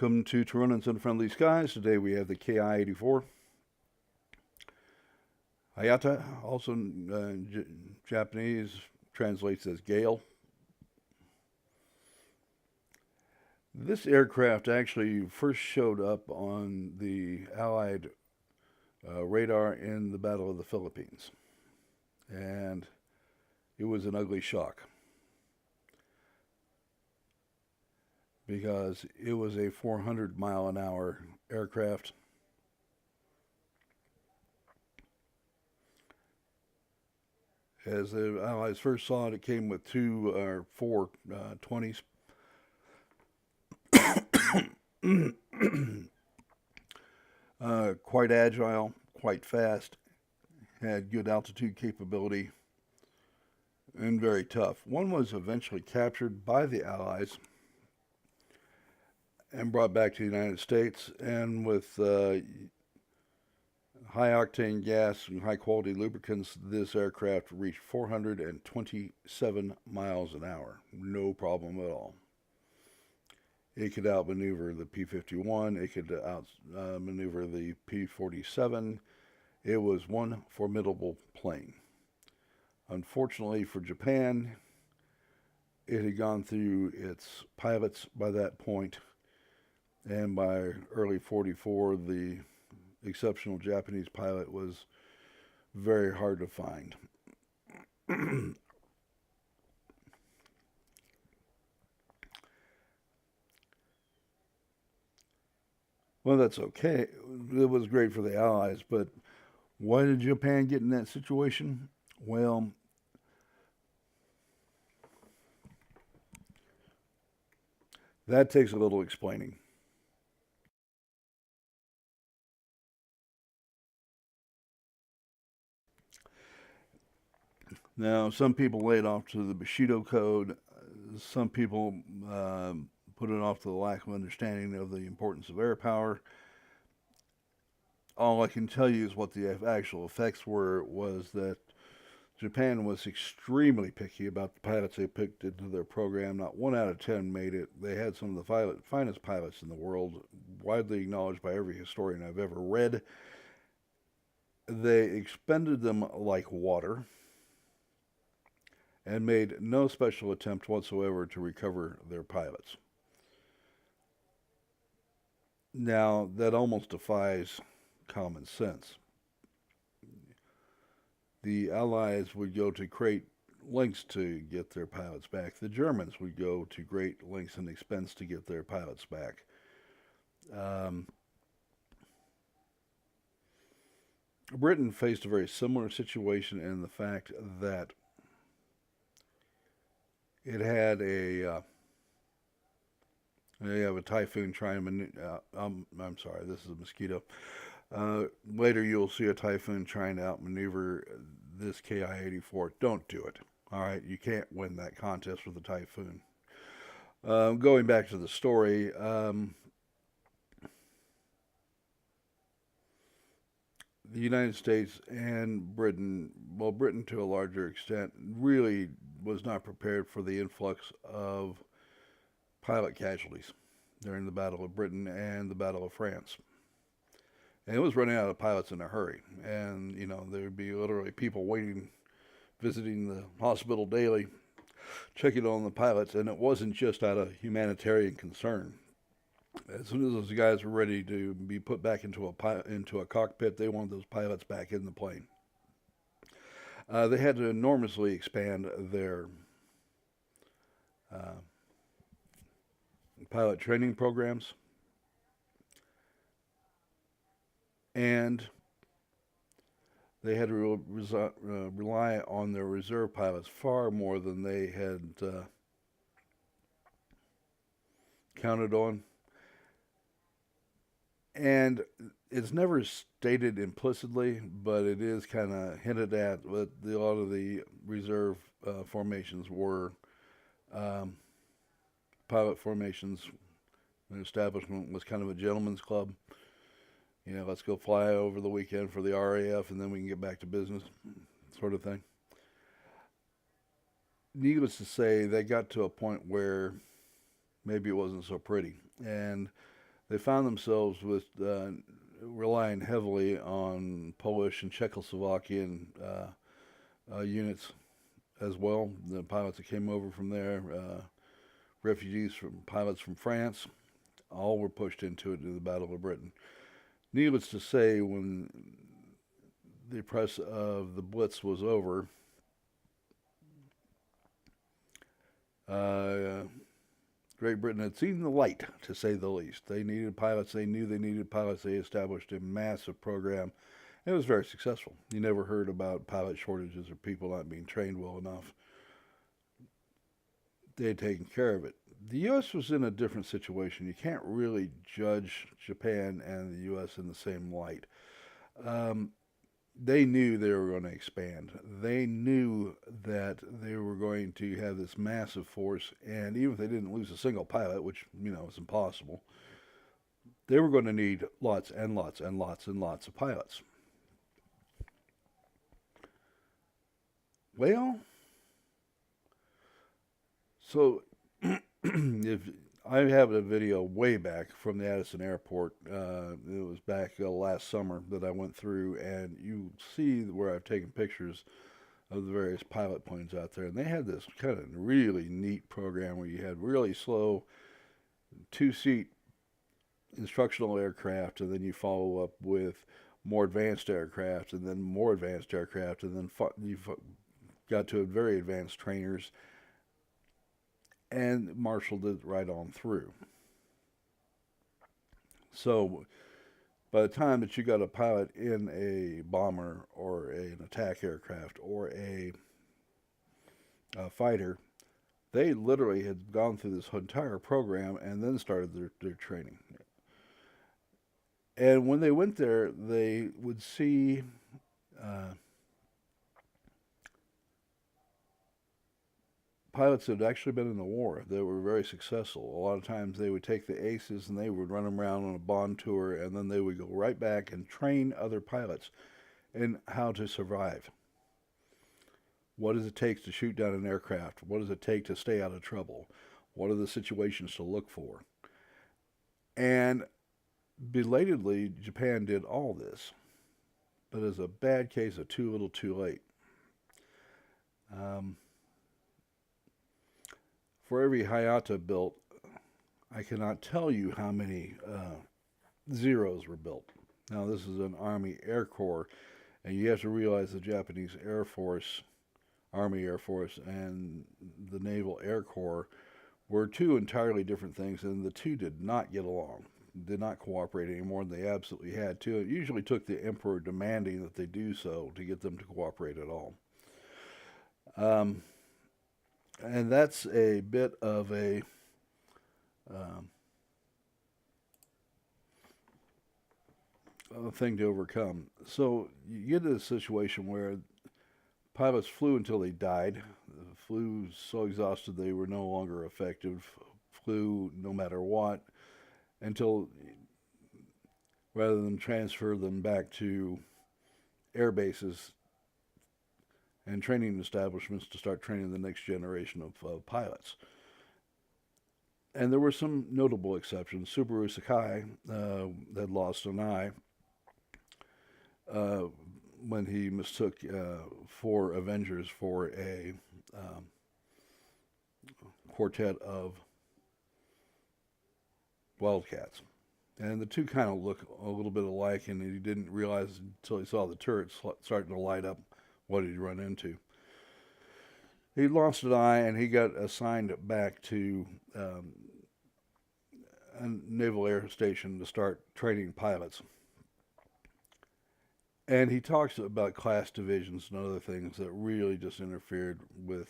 Welcome to Tironan's Unfriendly Skies. Today we have the KI-84. Hayata, also Japanese, translates as Gale. This aircraft actually first showed up on the Allied radar in the Battle of the Philippines. And it was an ugly shock, because it was a 400 mile an hour aircraft. As the Allies first saw it, it came with four 20s. Quite agile, quite fast, had good altitude capability, and very tough. One was eventually captured by the Allies and brought back to the United States, and with high octane gas and high quality lubricants, this aircraft reached 427 miles an hour. No problem at all. It could outmaneuver the P-51. It could outmaneuver the P-47. It was one formidable plane. Unfortunately for Japan, it had gone through its pilots by that point, and by early 44, the exceptional Japanese pilot was very hard to find. Well, that's okay. It was great for the Allies, but why did Japan get in that situation? Well, that takes a little explaining. Now, some people lay it off to the Bushido Code. Some people put it off to the lack of understanding of the importance of air power. All I can tell you is what the actual effects were, was that Japan was extremely picky about the pilots they picked into their program. Not 1 out of 10 made it. They had some of the finest pilots in the world, widely acknowledged by every historian I've ever read. They expended them like water and made no special attempt whatsoever to recover their pilots. Now, that almost defies common sense. The Allies would go to great lengths to get their pilots back. The Germans would go to great lengths and expense to get their pilots back. Britain faced a very similar situation in the fact that it had you have a typhoon trying to, I'm sorry, this is a mosquito. Later you'll see a typhoon trying to outmaneuver this KI-84. Don't do it. All right, you can't win that contest with a typhoon. Going back to the story, the United States and Britain, well, Britain to a larger extent, really was not prepared for the influx of pilot casualties during the Battle of Britain and the Battle of France. And it was running out of pilots in a hurry. And, there would be literally people waiting, visiting the hospital daily, checking on the pilots. And it wasn't just out of humanitarian concern. As soon as those guys were ready to be put back into a cockpit, they wanted those pilots back in the plane. They had to enormously expand their pilot training programs, and they had to rely on their reserve pilots far more than they had counted on. And it's never stated implicitly, but it is kind of hinted at. But a lot of the reserve formations were pilot formations. The establishment was kind of a gentleman's club. Let's go fly over the weekend for the RAF, and then we can get back to business, sort of thing. Needless to say, they got to a point where maybe it wasn't so pretty. And they found themselves with relying heavily on Polish and Czechoslovakian units as well. The pilots that came over from there, refugees from pilots from France, all were pushed into it in the Battle of Britain. Needless to say, when the press of the Blitz was over, Great Britain had seen the light, to say the least. They needed pilots. They knew they needed pilots. They established a massive program. It was very successful. You never heard about pilot shortages or people not being trained well enough. They had taken care of it. The U.S. was in a different situation. You can't really judge Japan and the U.S. in the same light. They knew they were going to expand. They knew that they were going to have this massive force, and even if they didn't lose a single pilot, which, is impossible, they were going to need lots and lots and lots and lots of pilots. Well, so if I have a video way back from the Addison airport. It was back last summer that I went through, and you see where I've taken pictures of the various pilot planes out there. And they had this kind of really neat program where you had really slow two-seat instructional aircraft, and then you follow up with more advanced aircraft, and then more advanced aircraft, and then you got to very advanced trainers, and marshaled it right on through. So by the time that you got a pilot in a bomber or an attack aircraft or a fighter, they literally had gone through this entire program and then started their training. And when they went there, they would see pilots that had actually been in the war that were very successful. A lot of times they would take the aces and they would run them around on a bond tour, and then they would go right back and train other pilots in how to survive. What does it take to shoot down an aircraft? What does it take to stay out of trouble? What are the situations to look for? And belatedly, Japan did all this, but as a bad case of too little too late. For every Hayata built, I cannot tell you how many Zeros were built. Now, this is an Army Air Corps, and you have to realize the Japanese Air Force, Army Air Force, and the Naval Air Corps were two entirely different things, and the two did not get along, did not cooperate any more than they absolutely had to. It usually took the emperor demanding that they do so to get them to cooperate at all. And that's a bit of a thing to overcome. So you get to a situation where pilots flew until they died, flew so exhausted they were no longer effective, flew no matter what, until rather than transfer them back to air bases and training establishments to start training the next generation of pilots. And there were some notable exceptions. Subaru Sakai had lost an eye when he mistook 4 Avengers for a quartet of Wildcats. And the two kind of look a little bit alike, and he didn't realize until he saw the turrets starting to light up what he'd run into. He lost an eye, and he got assigned back to a naval air station to start training pilots. And he talks about class divisions and other things that really just interfered with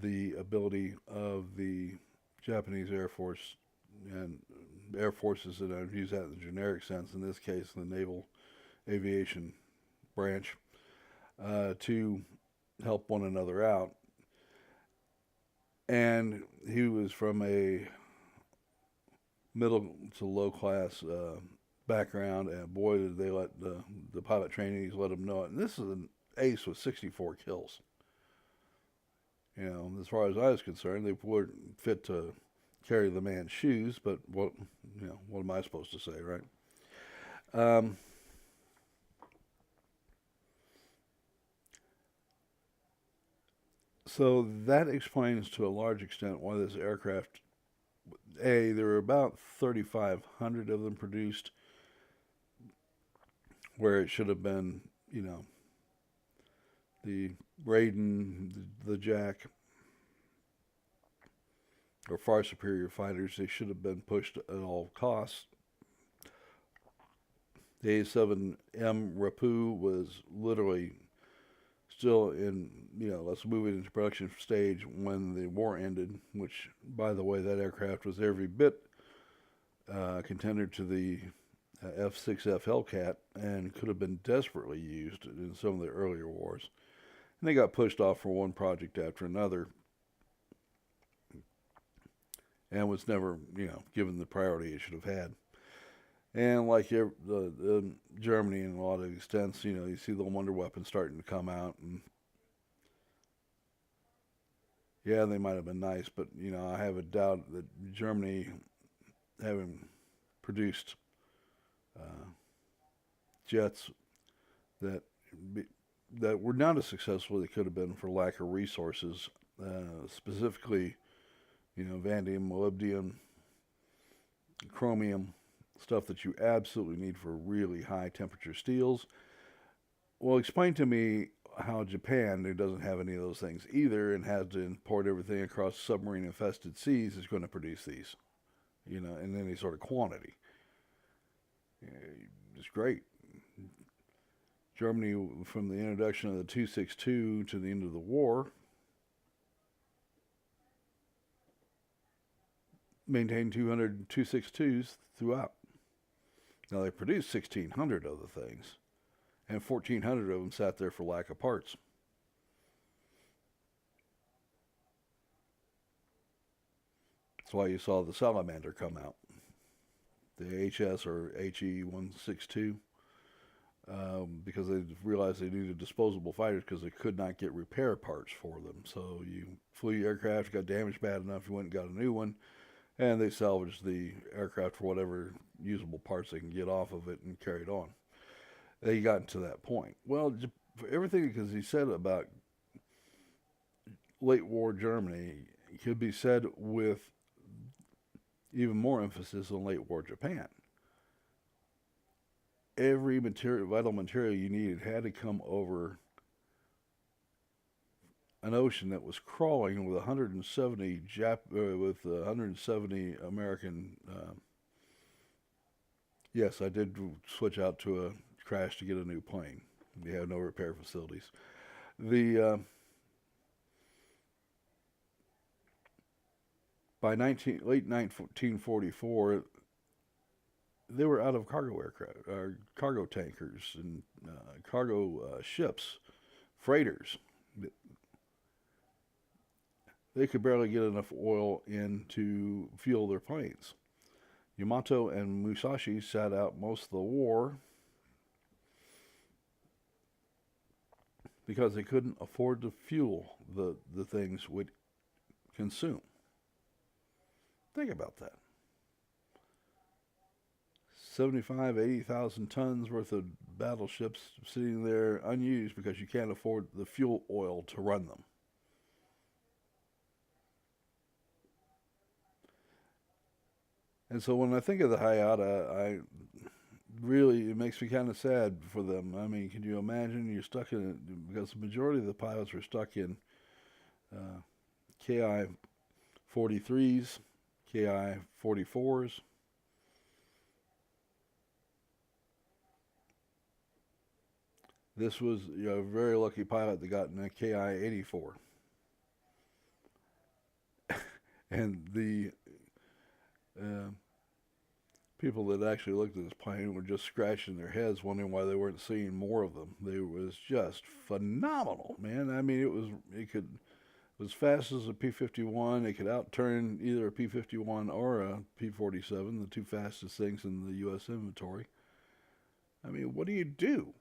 the ability of the Japanese Air Force and Air Forces, and I've used that in the generic sense, in this case, the Naval Aviation Branch, to help one another out. And he was from a middle to low class background, and boy, did they let the pilot trainees let him know it. And this is an ace with 64 kills. You know, as far as I was concerned, they weren't fit to carry the man's shoes, but what am I supposed to say, right? Um, so that explains to a large extent why this aircraft, there were about 3,500 of them produced, where it should have been, you know, the Raiden, the Jack, or far superior fighters. They should have been pushed at all costs. The A7M Rapu was literally still in, let's move it into production stage when the war ended, which, by the way, that aircraft was every bit contender to the F-6F Hellcat and could have been desperately used in some of the earlier wars. And they got pushed off for one project after another and was never, given the priority it should have had. And like the Germany in a lot of extents, you see the wonder weapons starting to come out, and yeah, they might have been nice, but I have a doubt that Germany, having produced jets that be, that were not as successful as they could have been for lack of resources, specifically, vanadium, molybdenum, chromium, stuff that you absolutely need for really high temperature steels. Well, explain to me how Japan, who doesn't have any of those things either and has to import everything across submarine infested seas, is going to produce these, in any sort of quantity. It's great. Germany, from the introduction of the 262 to the end of the war, maintained 200 262s throughout. Now, they produced 1,600 of the things, and 1,400 of them sat there for lack of parts. That's why you saw the Salamander come out, the HS or HE-162, because they realized they needed disposable fighters because they could not get repair parts for them. So you flew your aircraft, got damaged bad enough, you went and got a new one, and they salvaged the aircraft for whatever usable parts they can get off of it and carried on. They got to that point. Well, everything because he said about late war Germany could be said with even more emphasis on late war Japan. Every vital material you needed had to come over an ocean that was crawling with 170 with 170 American. Yes, I did switch out to a crash to get a new plane. We have no repair facilities. The by late 1944, they were out of cargo aircraft, cargo tankers, and cargo ships, freighters. They could barely get enough oil in to fuel their planes. Yamato and Musashi sat out most of the war because they couldn't afford to fuel the things would consume. Think about that. 75, 80,000 tons worth of battleships sitting there unused because you can't afford the fuel oil to run them. And so when I think of the Hayata, it makes me kind of sad for them. I mean, can you imagine you're stuck in it? Because the majority of the pilots were stuck in KI 43s, KI 44s. This was a very lucky pilot that got in a KI 84. And the people that actually looked at this plane were just scratching their heads, wondering why they weren't seeing more of them. It was just phenomenal, man. I mean, it was fast as a P-51. It could outturn either a P-51 or a P-47, the two fastest things in the U.S. inventory. I mean, what do you do?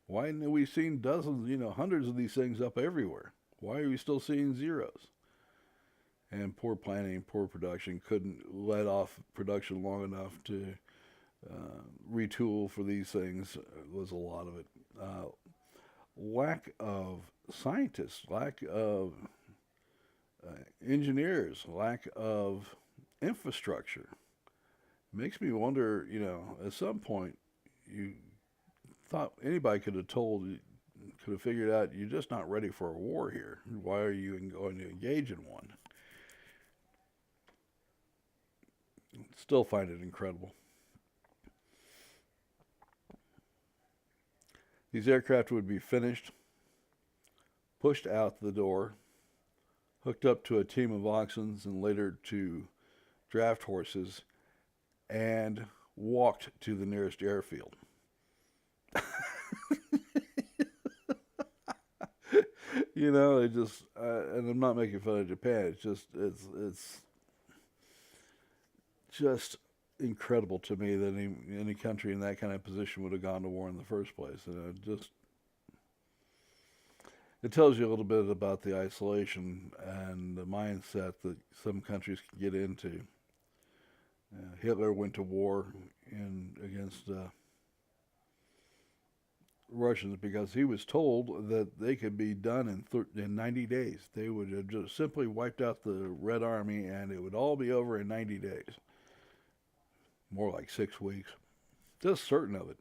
Why haven't we seen dozens, hundreds of these things up everywhere? Why are we still seeing zeros? and poor planning, poor production. Couldn't let off production long enough to retool for these things was a lot of it. Lack of scientists, lack of engineers, lack of infrastructure. Makes me wonder, at some point, you thought anybody could have told, could have figured out you're just not ready for a war here. Why are you going to engage in one? Still find it incredible. These aircraft would be finished, pushed out the door, hooked up to a team of oxen and later to draft horses, and walked to the nearest airfield. It just, and I'm not making fun of Japan. It's just incredible to me that any country in that kind of position would have gone to war in the first place. And it tells you a little bit about the isolation and the mindset that some countries can get into. Hitler went to war against Russians because he was told that they could be done in 90 days. They would have just simply wiped out the Red Army and it would all be over in 90 days. More like 6 weeks. Just certain of it.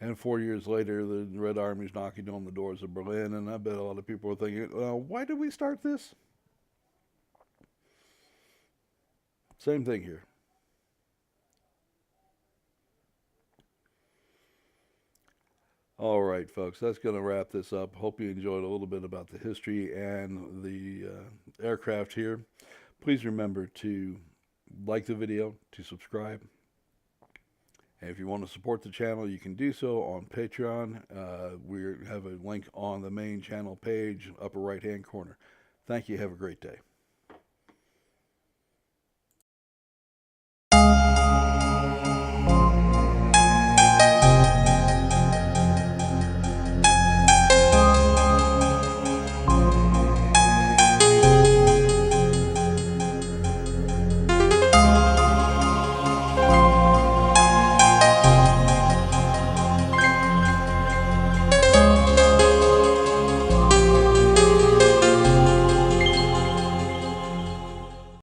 And 4 years later, the Red Army's knocking on the doors of Berlin, and I bet a lot of people are thinking, why did we start this? Same thing here. All right, folks, that's going to wrap this up. Hope you enjoyed a little bit about the history and the aircraft here. Please remember to like the video, to subscribe. And if you want to support the channel, you can do so on Patreon. We have a link on the main channel page, upper right-hand corner. Thank you. Have a great day.